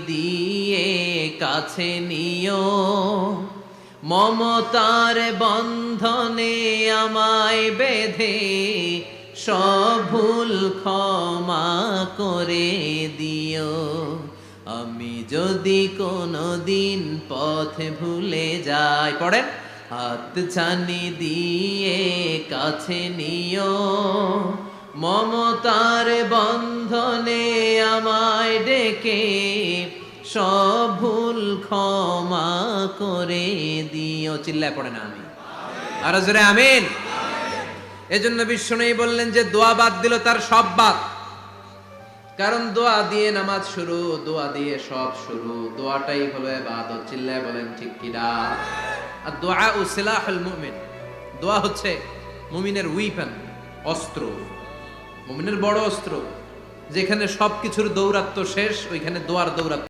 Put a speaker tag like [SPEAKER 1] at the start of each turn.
[SPEAKER 1] দিয়ে কাছে নিও, মমতার বন্ধনে আমায় বেঁধে সব ভুল ক্ষমা করে দিও। আমি যদি কোনোদিন পথ ভুলে যাই, পড়েন, হাত ছানি দিয়ে কাছে নিও, মমতার বন্ধনে আমায় ডেকে সব ভুল ক্ষমা করে দিও। চিল্লায় পড়ে না আমি আর জোরে আমিন। এজন্য বিশ্বনবী বললেন যে দোয়া বাদ দিল তার সব বাদ। কারণ দোয়া দিয়ে নামাজ শুরু, দোয়া দিয়ে সব শুরু, দোয়াটাই হলো ইবাদত। চিল্লায় বলেন ঠিক কিনা? আর দোয়া ও সিলাহুল মুমিন, দোয়া হচ্ছে মুমিনের উইপন, অস্ত্র, মুমিনের বড় অস্ত্র। যেখানে সবকিছুর দৌরাত্ম্য শেষ, ওইখানে দোয়ার দৌরাত্ম্য